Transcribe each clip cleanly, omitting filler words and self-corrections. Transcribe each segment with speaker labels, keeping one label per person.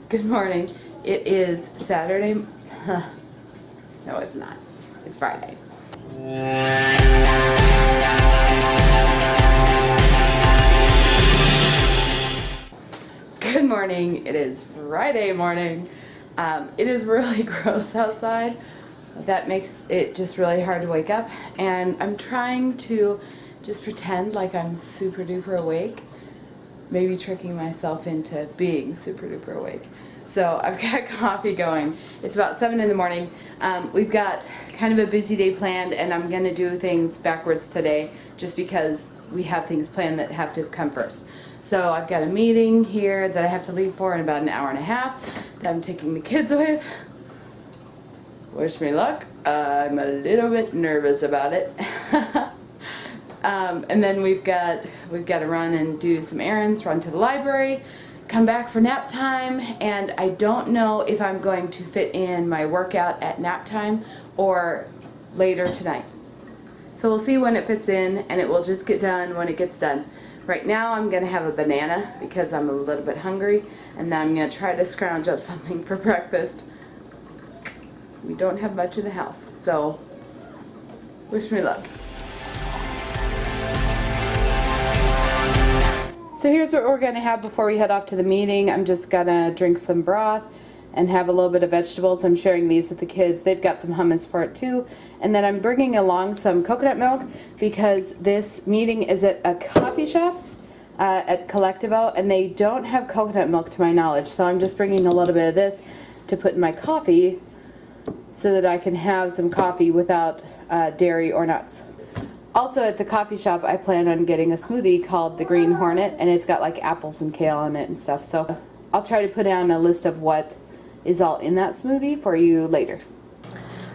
Speaker 1: Good morning. It is Saturday. No, it's not. It's Friday. Good morning. It is Friday morning. It is really gross outside. That makes it just really hard to wake up. And I'm trying to just pretend like I'm super duper awake. Maybe tricking myself into being super duper awake. So I've got coffee going. It's about 7 in the morning. We've got kind of a busy day planned, and I'm going to do things backwards today just because we have things planned that have to come first. So I've got a meeting here that I have to leave for in about an hour and a half that I'm taking the kids with. Wish me luck. I'm a little bit nervous about it. And then we've got to run and do some errands, run to the library, come back for nap time, and I don't know if I'm going to fit in my workout at nap time or later tonight. So we'll see when it fits in, and it will just get done when it gets done. Right now I'm going to have a banana because I'm a little bit hungry, and then I'm going to try to scrounge up something for breakfast. We don't have much in the house, so wish me luck. So here's what we're going to have before we head off to the meeting. I'm just going to drink some broth and have a little bit of vegetables. I'm sharing these with the kids. They've got some hummus for it too. And then I'm bringing along some coconut milk because this meeting is at a coffee shop at Collectivo, and they don't have coconut milk to my knowledge. So I'm just bringing a little bit of this to put in my coffee so that I can have some coffee without dairy or nuts. Also at the coffee shop, I plan on getting a smoothie called the Green Hornet, and it's got like apples and kale in it and stuff. So I'll try to put down a list of what is all in that smoothie for you later.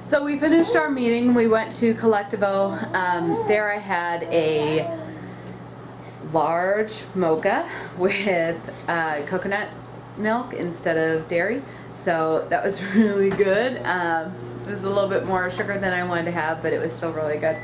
Speaker 1: So we finished our meeting. We went to Collectivo. There I had a large mocha with coconut milk instead of dairy. So that was really good. It was a little bit more sugar than I wanted to have, but it was still really good.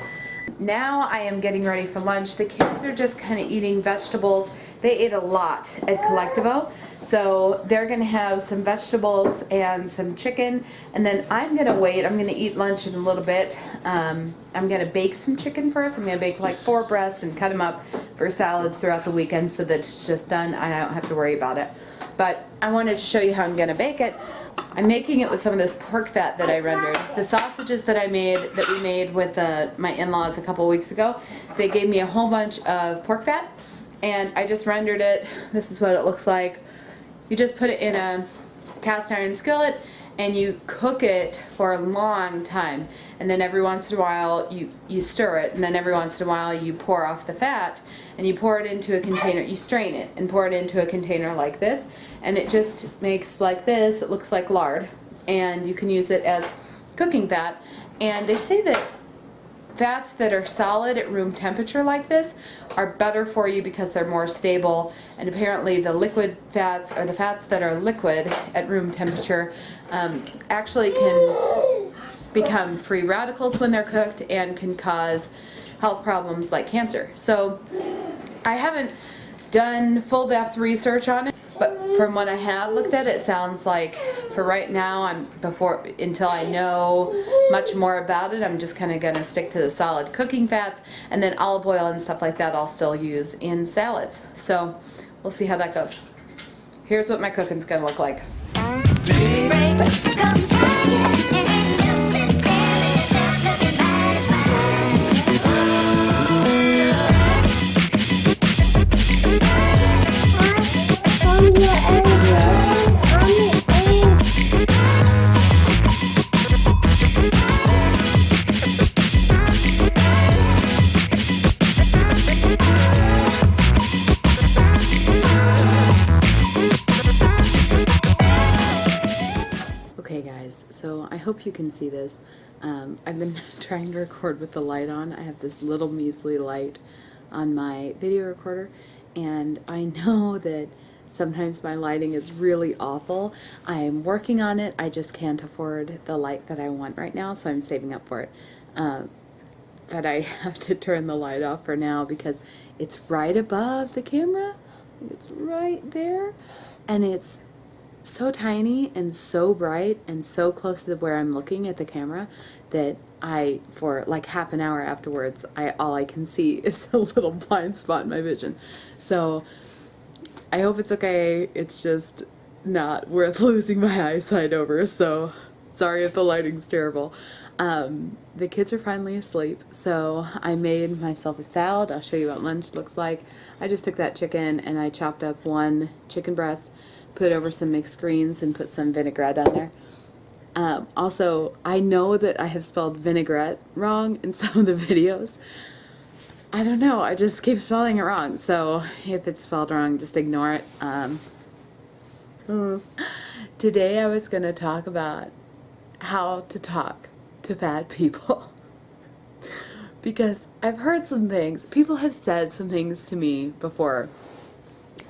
Speaker 1: Now I am getting ready for lunch. The kids are just kind of eating vegetables. They ate a lot at Collectivo, so they're going to have some vegetables and some chicken, and then I'm going to wait. I'm going to eat lunch in a little bit. I'm going to bake some chicken first. I'm going to bake like 4 breasts and cut them up for salads throughout the weekend so that it's just done. I don't have to worry about it. But I wanted to show you how I'm going to bake it. I'm making it with some of this pork fat that I rendered. The sausages that we made with my in-laws a couple weeks ago, they gave me a whole bunch of pork fat, and I just rendered it. This is what it looks like. You just put it in a cast iron skillet and you cook it for a long time, and then every once in a while you stir it, and then every once in a while you pour off the fat and you pour it into a container. You strain it and pour it into a container like this, and it just makes like this. It looks like lard, and you can use it as cooking fat. And they say that fats that are solid at room temperature like this are better for you because they're more stable, and apparently the liquid fats, or the fats that are liquid at room temperature, actually can become free radicals when they're cooked and can cause health problems like cancer. So I haven't done full depth research on it, but from what I have looked at, it sounds like for right now, until I know much more about it, I'm just kind of going to stick to the solid cooking fats, and then olive oil and stuff like that I'll still use in salads. So we'll see how that goes. Here's what my cooking's going to look like. Okay guys, so I hope you can see this. I've been trying to record with the light on. I have this little measly light on my video recorder, and I know that sometimes my lighting is really awful. I'm working on it. I just can't afford the light that I want right now, so I'm saving up for it. But I have to turn the light off for now because it's right above the camera. It's right there, and it's so tiny and so bright and so close to where I'm looking at the camera that for like half an hour afterwards, all I can see is a little blind spot in my vision. So I hope it's okay. It's just not worth losing my eyesight over. So sorry if the lighting's terrible. The kids are finally asleep, so I made myself a salad. I'll show you what lunch looks like. I just took that chicken and I chopped up one chicken breast, put over some mixed greens, and put some vinaigrette on there. Also, I know that I have spelled vinaigrette wrong in some of the videos. I don't know, I just keep spelling it wrong, so if it's spelled wrong, just ignore it. Today I was going to talk about how to talk to fat people. Because I've heard some things, people have said some things to me before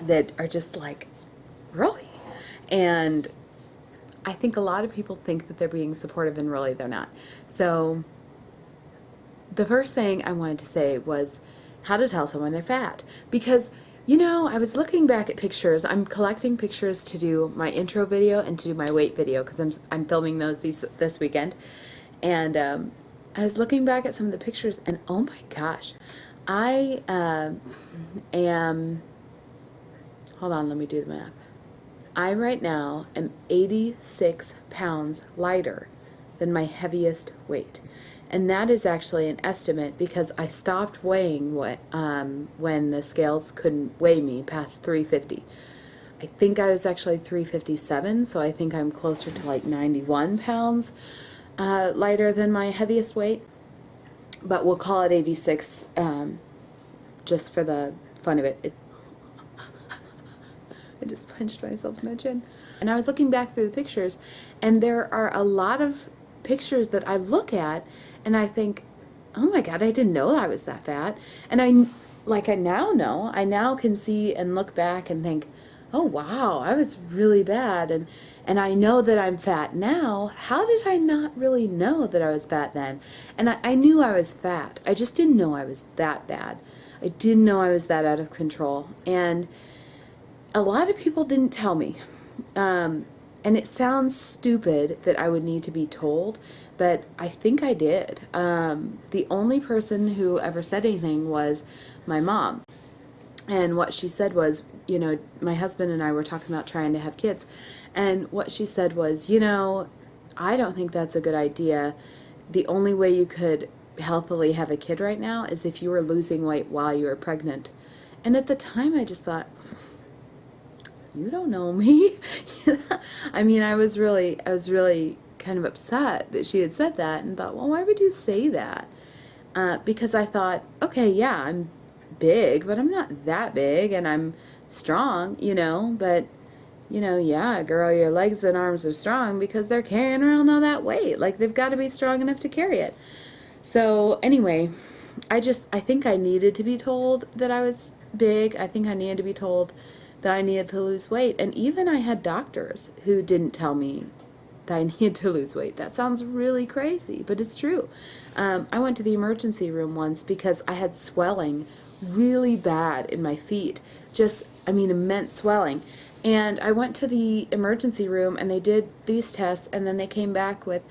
Speaker 1: that are just like, really? And I think a lot of people think that they're being supportive and really they're not. So the first thing I wanted to say was how to tell someone they're fat. Because, you know, I was looking back at pictures. I'm collecting pictures to do my intro video and to do my weight video because I'm filming those this weekend. And I was looking back at some of the pictures and oh my gosh, I am, hold on, let me do the math. I right now am 86 pounds lighter than my heaviest weight. And that is actually an estimate because I stopped weighing when the scales couldn't weigh me past 350. I think I was actually 357, so I think I'm closer to like 91 pounds lighter than my heaviest weight. But we'll call it 86 just for the fun of it. I just punched myself in the chin. And I was looking back through the pictures, and there are a lot of pictures that I look at, and I think, oh my God, I didn't know I was that fat. And I now know, I now can see and look back and think, oh wow, I was really bad. And I know that I'm fat now. How did I not really know that I was fat then? And I knew I was fat. I just didn't know I was that bad. I didn't know I was that out of control. And a lot of people didn't tell me. And it sounds stupid that I would need to be told, but I think I did. The only person who ever said anything was my mom. And what she said was, you know, my husband and I were talking about trying to have kids. And what she said was, you know, I don't think that's a good idea. The only way you could healthily have a kid right now is if you were losing weight while you were pregnant. And at the time I just thought, you don't know me. I mean, I was really kind of upset that she had said that and thought, well, why would you say that? Because I thought, okay, yeah, I'm big, but I'm not that big, and I'm strong, you know, but, you know, yeah, girl, your legs and arms are strong because they're carrying around all that weight. Like, they've got to be strong enough to carry it. So, anyway, I think I needed to be told that I was big. I think I needed to be told that I needed to lose weight. And even I had doctors who didn't tell me that I needed to lose weight. That sounds really crazy, but it's true. I went to the emergency room once because I had swelling really bad in my feet. Just, I mean, immense swelling. And I went to the emergency room and they did these tests and then they came back with,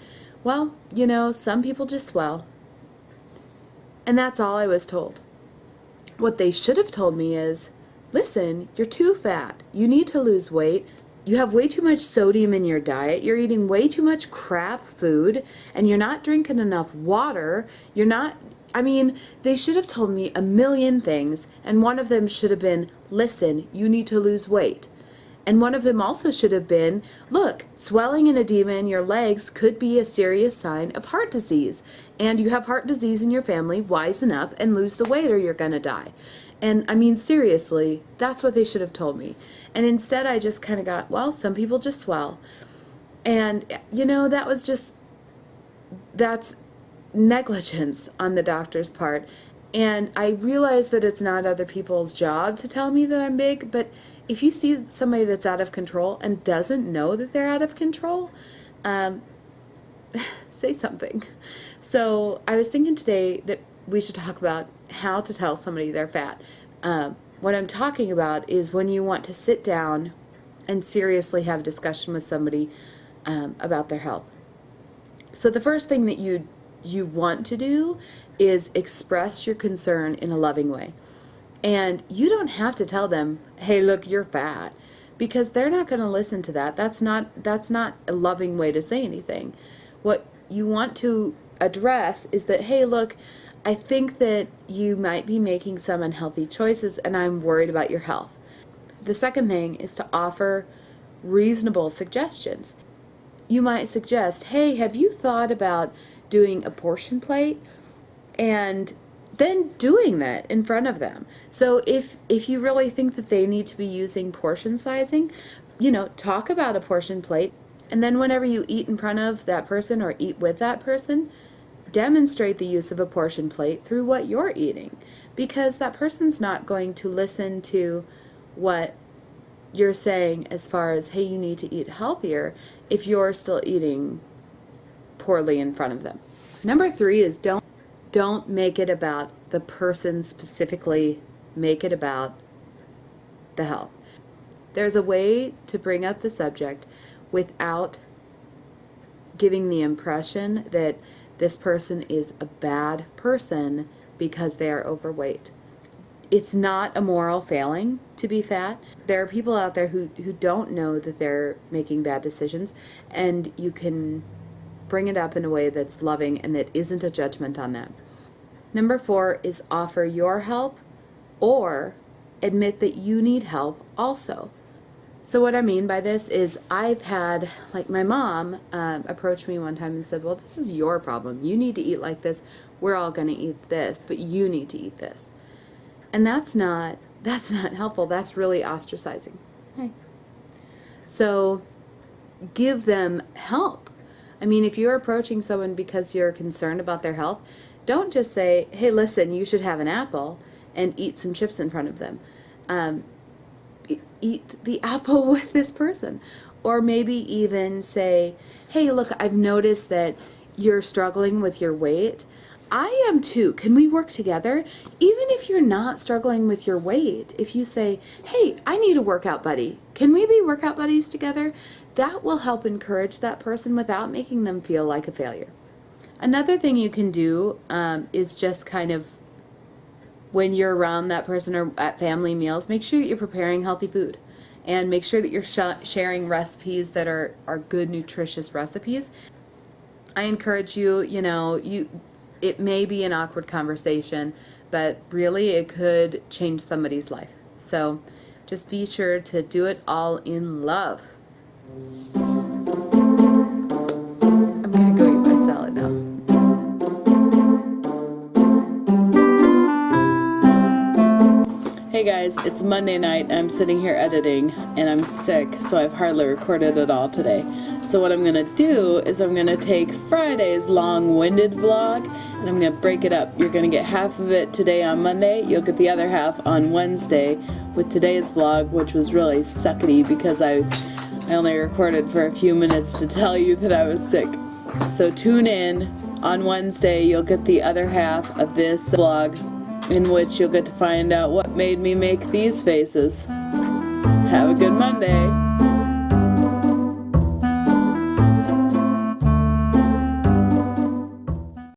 Speaker 1: well, you know, some people just swell. And that's all I was told. What they should have told me is, listen, you're too fat. You need to lose weight. You have way too much sodium in your diet. You're eating way too much crap food, and you're not drinking enough water. You're not, I mean, they should have told me a million things, and one of them should have been, listen, you need to lose weight. And one of them also should have been, look, swelling and edema in your legs could be a serious sign of heart disease. And you have heart disease in your family, wisen up and lose the weight or you're gonna die. And I mean, seriously, that's what they should have told me. And instead I just kind of got, well, some people just swell. And, you know, that's negligence on the doctor's part. And I realize that it's not other people's job to tell me that I'm big, but if you see somebody that's out of control and doesn't know that they're out of control, say something. So I was thinking today that we should talk about how to tell somebody they're fat. What I'm talking about is when you want to sit down and seriously have a discussion with somebody about their health. So the first thing that you want to do is express your concern in a loving way. And you don't have to tell them, hey, look, you're fat, because they're not going to listen to that. That's not a loving way to say anything. What you want to address is that, hey, look, I think that you might be making some unhealthy choices and I'm worried about your health. The second thing is to offer reasonable suggestions. You might suggest, hey, have you thought about doing a portion plate? And then doing that in front of them. So if you really think that they need to be using portion sizing, talk about a portion plate, and then whenever you eat in front of that person or eat with that person, demonstrate the use of a portion plate through what you're eating, because that person's not going to listen to what you're saying as far as, hey, you need to eat healthier, if you're still eating poorly in front of them. Number 3 is don't make it about the person specifically, make it about the health. There's a way to bring up the subject without giving the impression that this person is a bad person because they are overweight. It's not a moral failing to be fat. There are people out there who don't know that they're making bad decisions, and you can bring it up in a way that's loving and that isn't a judgment on them. Number 4 is offer your help or admit that you need help also. So what I mean by this is I've had, like my mom approached me one time and said, well, this is your problem. You need to eat like this. We're all going to eat this, but you need to eat this. And that's not helpful. That's really ostracizing. Hey. So give them help. I mean, if you're approaching someone because you're concerned about their health, don't just say, hey, listen, you should have an apple, and eat some chips in front of them. Eat the apple with this person. Or maybe even say, hey, look, I've noticed that you're struggling with your weight. I am too. Can we work together? Even if you're not struggling with your weight, if you say, hey, I need a workout buddy. Can we be workout buddies together? That will help encourage that person without making them feel like a failure. Another thing you can do is just kind of, when you're around that person or at family meals, make sure that you're preparing healthy food. And make sure that you're sharing recipes that are good, nutritious recipes. I encourage you, it may be an awkward conversation, but really it could change somebody's life. So just be sure to do it all in love. I'm gonna go eat my salad now. Hey guys, it's Monday night. I'm sitting here editing and I'm sick, so I've hardly recorded at all today. So what I'm gonna do is I'm gonna take Friday's long-winded vlog and I'm gonna break it up. You're gonna get half of it today on Monday, you'll get the other half on Wednesday with today's vlog, which was really suckety because I only recorded for a few minutes to tell you that I was sick. So tune in on Wednesday, you'll get the other half of this vlog, in which you'll get to find out what made me make these faces. Have a good Monday.